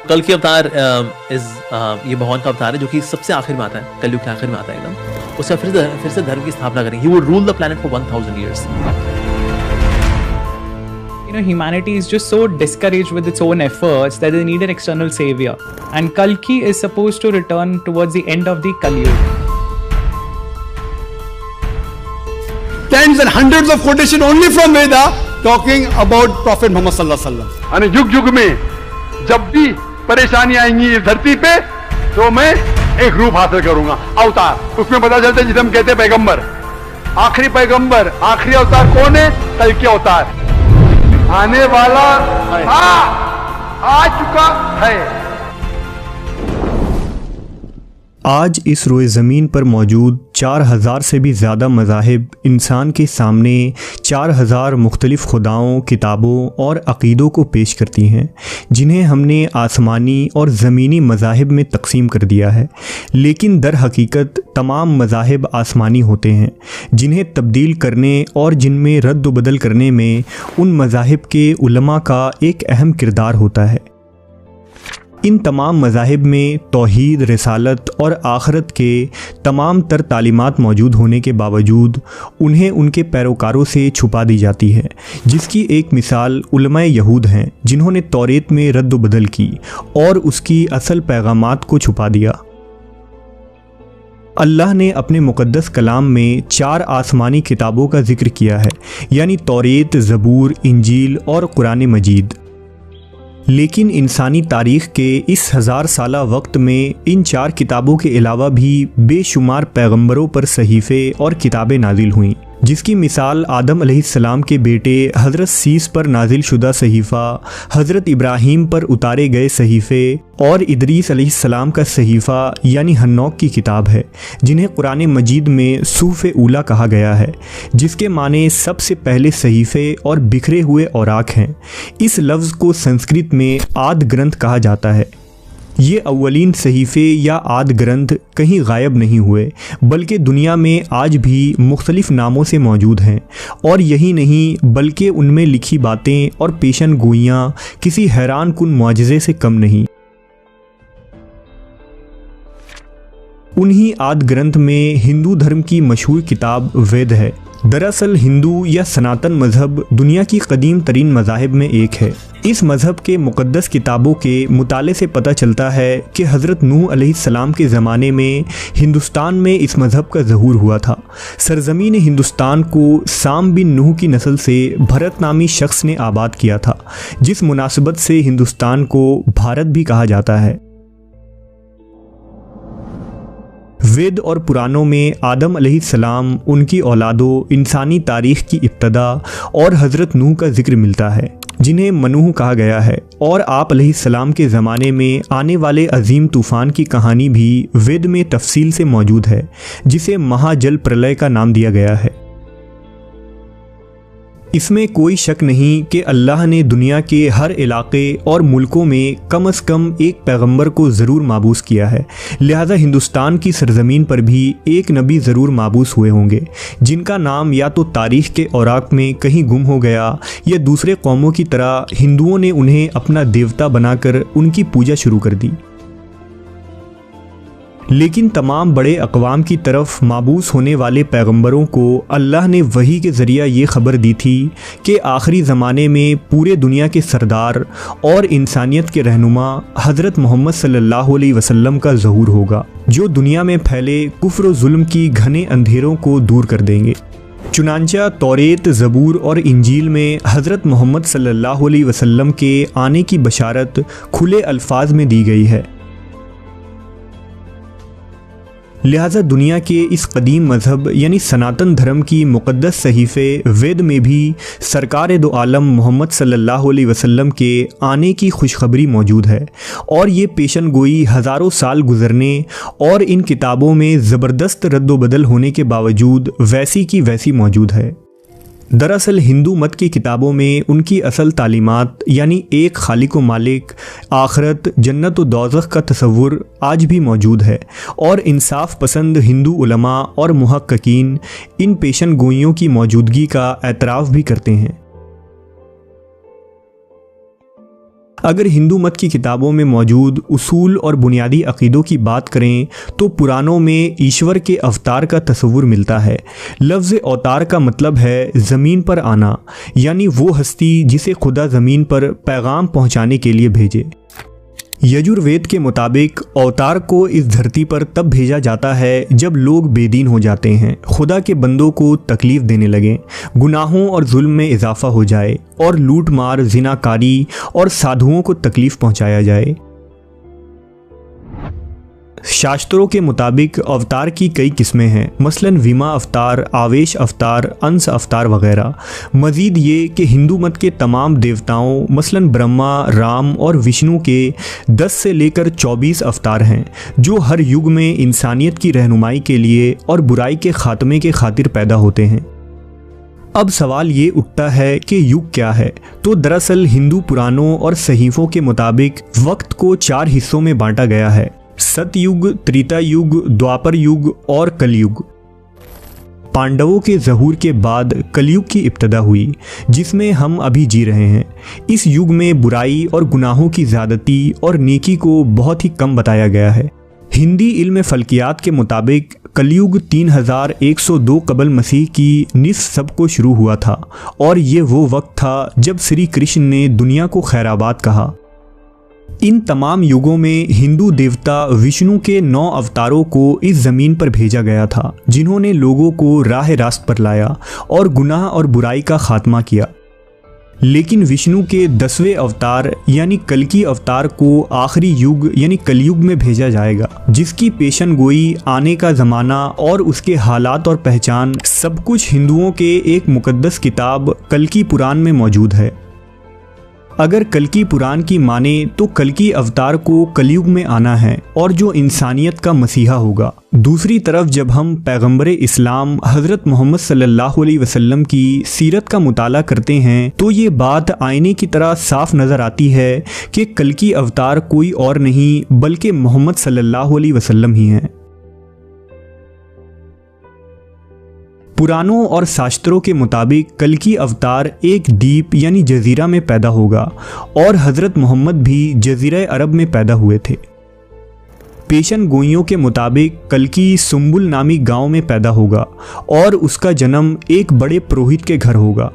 कल की अवतार ये भगवान का अवतार है जो कि सबसे आखिर में आता है, कलयुग के आखिर में आता है एकदम। उससे फिर से धर्म की स्थापना करेंगे। He would rule the planet for 1000 years. You know, humanity is just so discouraged with its own efforts that they need an external savior. And Kalki is supposed to return towards the end of the Kalyug. Tens and hundreds of quotation only from Veda talking about Prophet Muhammad sallallahu alaihi wasallam. यानी युग युग में जब भी परेशानी आएंगी इस धरती पे तो मैं एक रूप हासिल करूंगा, अवतार। उसमें पता चलता है जिसे हम कहते हैं पैगंबर, आखिरी पैगंबर, आखिरी अवतार कौन है? कल के अवतार। आने वाला आ चुका है। आज इस रोए ज़मीन पर मौजूद 4000 से भी ज़्यादा मज़ाहिब इंसान के सामने 4000 मुख्तलिफ़ खुदाओं, किताबों और अक़ीदों को पेश करती हैं, जिन्हें हमने आसमानी और ज़मीनी मज़ाहिब में तकसीम कर दिया है। लेकिन दर हकीकत तमाम मज़ाहिब आसमानी होते हैं, जिन्हें तब्दील करने और जिनमें रद्द बदल करने में उन मज़ाहिब के उलमा का एक अहम किरदार होता है। इन तमाम मज़ाहिब में तौहीद, रिसालत और आखरत के तमाम तर तालीमात मौजूद होने के बावजूद उन्हें उनके पैरोकारों से छुपा दी जाती है, जिसकी एक मिसाल उलमाए यहूद हैं, जिन्होंने तौरेत में रद्द बदल की और उसकी असल पैगामात को छुपा दिया। अल्लाह ने अपने मुक़द्दस कलाम में 4 आसमानी किताबों का ज़िक्र किया है, यानी तौरेत, ज़बूर, इंजील और कुरान मजीद। लेकिन इंसानी तारीख़ के इस 1000 साला वक्त में इन 4 किताबों के अलावा भी बेशुमार पैगंबरों पर सहीफ़े और किताबें नाजिल हुईं, जिसकी मिसाल आदम अलैहिस्सलाम के बेटे हज़रत सीस पर नाजिल शुदा सहीफ़ा, हज़रत इब्राहीम पर उतारे गए सहीफ़े और इदरीस अलैहिस्सलाम का सहीफ़ा यानी हन्नोक की किताब है, जिन्हें कुरान मजीद में सूफ़े ऊला कहा गया है, जिसके माने सबसे पहले सहीफ़े और बिखरे हुए औराक हैं। इस लफ्ज़ को संस्कृत में आद ग्रंथ कहा जाता है। ये अव्वलीन सहीफ़े या आद ग्रंथ कहीं गायब नहीं हुए, बल्कि दुनिया में आज भी मुख्तलिफ़ नामों से मौजूद हैं। और यही नहीं, बल्कि उनमें लिखी बातें और पेशन गोइयाँ किसी हैरान कुन मुआजिज़े से कम नहीं। उन्हीं आद ग्रंथ में हिंदू धर्म की मशहूर किताब वेद है। दरअसल हिंदू या सनातन मज़हब दुनिया की कदीम तरीन मज़ाहिब में एक है। इस मज़हब के मुक़द्दस किताबों के मुताले से पता चलता है कि हज़रत नूह अलैहिस्सलाम के ज़माने में हिंदुस्तान में इस मज़हब का ज़हूर हुआ था। सरज़मीन हिंदुस्तान को साम बिन नूह की नस्ल से भरत नामी शख्स ने आबाद किया था, जिस मुनासिबत से हिंदुस्तान को भारत भी कहा जाता है। वेद और पुराणों में आदम अलैहिस्सलाम, उनकी औलादों, इंसानी तारीख़ की इब्तदा और हज़रत नूह का ज़िक्र मिलता है, जिन्हें मनूह कहा गया है। और आप अलैहिस्सलाम के ज़माने में आने वाले अजीम तूफ़ान की कहानी भी वेद में तफसील से मौजूद है, जिसे महाजल प्रलय का नाम दिया गया है। इसमें कोई शक नहीं कि अल्लाह ने दुनिया के हर इलाके और मुल्कों में कम से कम एक पैगंबर को ज़रूर माबूस किया है। लिहाजा हिंदुस्तान की सरज़मीन पर भी एक नबी ज़रूर माबूस हुए होंगे, जिनका नाम या तो तारीख़ के औराक में कहीं गुम हो गया या दूसरे कौमों की तरह हिंदुओं ने उन्हें अपना देवता बनाकर उनकी पूजा शुरू कर दी। लेकिन तमाम बड़े अक़वाम की तरफ माबूस होने वाले पैगंबरों को अल्लाह ने वही के ज़रिया ये ख़बर दी थी कि आखिरी ज़माने में पूरे दुनिया के सरदार और इंसानियत के रहनुमा हज़रत मोहम्मद सल्लल्लाहु अलैहि वसल्लम का ज़हूर होगा, जो दुनिया में फैले कुफ्र और जुल्म की घने अंधेरों को दूर कर देंगे। चुनांचा तौरेत, ज़बूर और इंजील में हज़रत मोहम्मद सल्लल्लाहु अलैहि वसल्लम के आने की बशारत खुले अल्फाज में दी गई है। लिहाजा दुनिया के इस कदीम मज़हब यानी सनातन धर्म की मुक़द्दस सहीफ़े वेद में भी सरकार दो आलम मोहम्मद सल्लल्लाहु अलैहि वसल्लम के आने की खुशखबरी मौजूद है। और ये पेशन गोई हज़ारों साल गुज़रने और इन किताबों में ज़बरदस्त रद्द-ओ-बदल होने के बावजूद वैसी की वैसी मौजूद है। दरअसल हिंदू मत की किताबों में उनकी असल तालीमात यानी एक खालिक व मालिक, आखरत, जन्नत व दोज़ख का तसव्वुर आज भी मौजूद है। और इंसाफ पसंद हिंदू उलमा और मुहक्किकीन इन पेशन गोइयों की मौजूदगी का एतराफ़ भी करते हैं। अगर हिंदू मत की किताबों में मौजूद उसूल और बुनियादी अकीदों की बात करें तो पुराणों में ईश्वर के अवतार का तस्वुर मिलता है। लफ्ज़ अवतार का मतलब है ज़मीन पर आना, यानी वो हस्ती जिसे खुदा ज़मीन पर पैगाम पहुंचाने के लिए भेजे। यजुर्वेद के मुताबिक अवतार को इस धरती पर तब भेजा जाता है जब लोग बेदीन हो जाते हैं, खुदा के बंदों को तकलीफ़ देने लगें, गुनाहों और जुल्म में इजाफा हो जाए और लूट मार, जिनाकारी और साधुओं को तकलीफ़ पहुंचाया जाए। शास्त्रों के मुताबिक अवतार की कई किस्में हैं, मसलन विमा अवतार, आवेश अवतार, अंश अवतार वगैरह। मज़ीद ये कि हिंदू मत के तमाम देवताओं मसलन ब्रह्मा, राम और विष्णु के 10 से लेकर 24 अवतार हैं जो हर युग में इंसानियत की रहनुमाई के लिए और बुराई के खात्मे के खातिर पैदा होते हैं। अब सवाल ये उठता है कि युग क्या है? तो दरअसल हिंदू पुराणों और सहीफ़ों के मुताबिक वक्त को 4 हिस्सों में बांटा गया है: सतयुग, त्रेता युग, द्वापर युग और कलयुग। पांडवों के ज़हूर के बाद कलयुग की इब्तिदा हुई, जिसमें हम अभी जी रहे हैं। इस युग में बुराई और गुनाहों की ज़्यादती और नेकी को बहुत ही कम बताया गया है। हिंदी इल्म फल्कियात के मुताबिक कलयुग 3102 कबल मसीह की निस सबको शुरू हुआ था और ये वो वक्त था जब श्री कृष्ण ने दुनिया को खैराबाद कहा। इन तमाम युगों में हिंदू देवता विष्णु के 9 अवतारों को इस ज़मीन पर भेजा गया था, जिन्होंने लोगों को राह रास्त पर लाया और गुनाह और बुराई का खात्मा किया। लेकिन विष्णु के 10वें अवतार यानी कल्कि अवतार को आखिरी युग यानी कलयुग में भेजा जाएगा, जिसकी पेशन गोई, आने का ज़माना और उसके हालात और पहचान सब कुछ हिंदुओं के एक मुकद्दस किताब कल्कि पुराण में मौजूद है। अगर कल्कि पुराण की माने तो कल्कि अवतार को कलयुग में आना है और जो इंसानियत का मसीहा होगा। दूसरी तरफ जब हम पैगंबर इस्लाम हज़रत मोहम्मद सल्लल्लाहु अलैहि वसल्लम की सीरत का मुताला करते हैं तो ये बात आईने की तरह साफ नज़र आती है कि कल्कि अवतार कोई और नहीं बल्कि मोहम्मद सल्लल्लाहु अलैहि वसल्लम ही हैं। पुराणों और शास्त्रों के मुताबिक कल्कि अवतार एक द्वीप यानी जजीरा में पैदा होगा और हज़रत मोहम्मद भी जजीरा अरब में पैदा हुए थे। पेशन गोइयों के मुताबिक कल्कि सुम्बुल नामी गांव में पैदा होगा और उसका जन्म एक बड़े पुरोहित के घर होगा।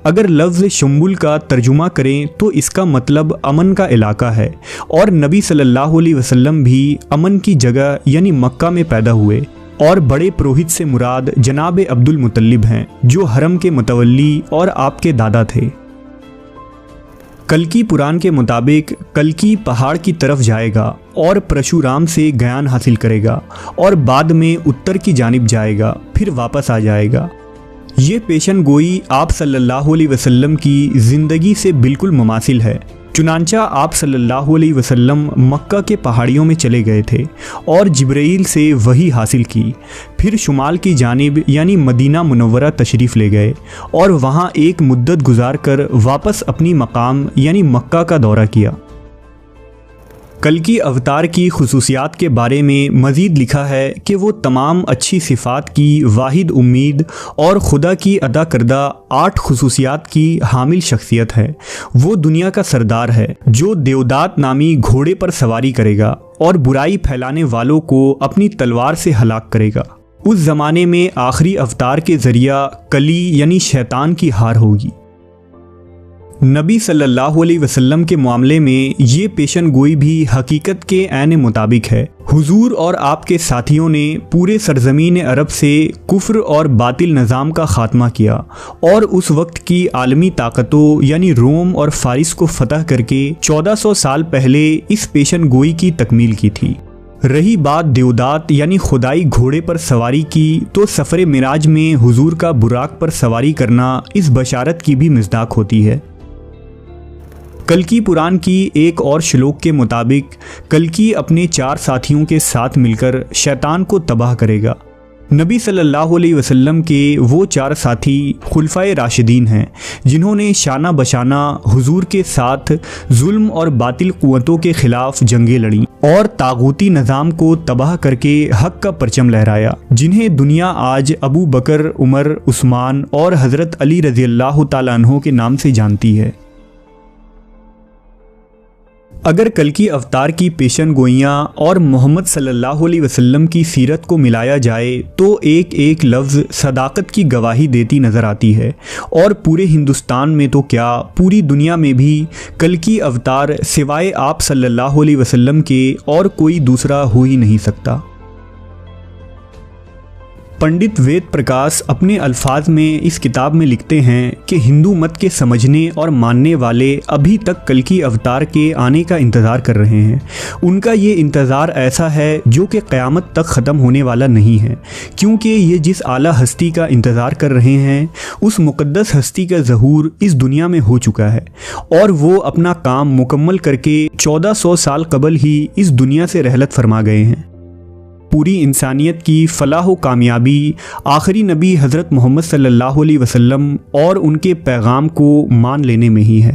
अगर लफ्ज़ शुम्बुल का तर्जुमा करें तो इसका मतलब अमन का इलाका है और नबी सल्लल्लाहु अलैहि वसल्लम भी अमन की जगह यानी मक्का में पैदा हुए और बड़े पुरोहित से मुराद जनाब अब्दुल मुतल्लिब हैं जो हरम के मुतवल्ली और आपके दादा थे। कल्कि पुराण के मुताबिक कल्कि पहाड़ की तरफ जाएगा और परशुराम से ज्ञान हासिल करेगा और बाद में उत्तर की जानिब जाएगा, फिर वापस आ जाएगा। ये पेशन गोई आप सल्लल्लाहु अलैहि वसल्लम की ज़िंदगी से बिल्कुल मुमासिल है। चुनांचा आप सल्लल्लाहु अलैहि वसल्लम मक्का के पहाड़ियों में चले गए थे और जिब्राइल से वही हासिल की, फिर शुमाल की जानिब यानी मदीना मुनव्वरा तशरीफ़ ले गए और वहाँ एक मुद्दत गुजारकर वापस अपनी मकाम यानी मक्का का दौरा किया। कल्कि अवतार की खुसूसियात के बारे में मज़ीद लिखा है कि वो तमाम अच्छी सिफ़ात की वाहिद उम्मीद और खुदा की अदा करदा 8 खुसूसियात की हामिल शख्सियत है। वो दुनिया का सरदार है जो देवदात नामी घोड़े पर सवारी करेगा और बुराई फैलाने वालों को अपनी तलवार से हलाक करेगा। उस ज़माने में आखिरी अवतार के ज़रिया कली यानी शैतान की हार होगी। नबी सल्लल्लाहु अलैहि वसल्लम के मामले में ये पेशन गोई भी हकीकत के ऐन मुताबिक है। हुजूर और आपके साथियों ने पूरे सरजमीन अरब से कुफ्र और बातिल निज़ाम का ख़ात्मा किया और उस वक्त की आलमी ताकतों यानी रोम और फ़ारिस को फ़तह करके 1400 साल पहले इस पेशन गोई की तकमील की थी। रही बात देवदात यानी खुदाई घोड़े पर सवारी की, तो सफ़र मिराज में हुजूर का बुराक पर सवारी करना इस बशारत की भी मिज़दाक होती है। कल्कि पुराण की एक और श्लोक के मुताबिक कल्कि अपने 4 साथियों के साथ मिलकर शैतान को तबाह करेगा। नबी सल्लल्लाहु अलैहि वसल्लम के वो 4 साथी खुलफाए राशिदीन हैं जिन्होंने शाना बशाना हुजूर के साथ जुल्म और बातिल कुव्वतों के खिलाफ जंगें लड़ी और तागूती निज़ाम को तबाह करके हक का परचम लहराया, जिन्हें दुनिया आज अबू बकर, उमर, उस्मान और हज़रत अली रज़ियल्लाहु ताला अन्हो के नाम से जानती है। अगर कल्कि अवतार की पेशन गोइयाँ और मोहम्मद सल्लल्लाहु अलैहि वसल्लम की सीरत को मिलाया जाए तो एक एक लफ्ज़ सदाकत की गवाही देती नज़र आती है, और पूरे हिंदुस्तान में तो क्या पूरी दुनिया में भी कल्कि अवतार सिवाय आप सल्लल्लाहु अलैहि वसल्लम के और कोई दूसरा हो ही नहीं सकता। पंडित वेद प्रकाश अपने अल्फाज में इस किताब में लिखते हैं कि हिंदू मत के समझने और मानने वाले अभी तक कल्कि अवतार के आने का इंतज़ार कर रहे हैं। उनका ये इंतज़ार ऐसा है जो कि क़यामत तक ख़त्म होने वाला नहीं है, क्योंकि ये जिस आला हस्ती का इंतज़ार कर रहे हैं उस मुक़द्दस हस्ती का ज़हूर इस दुनिया में हो चुका है, और वो अपना काम मुकम्मल करके 1400 साल कबल ही इस दुनिया से रहलत फरमा गए हैं। पूरी इंसानियत की फलाह व कामयाबी आखिरी नबी हज़रत मोहम्मद सल्लल्लाहु अलैहि वसल्लम और उनके पैगाम को मान लेने में ही है।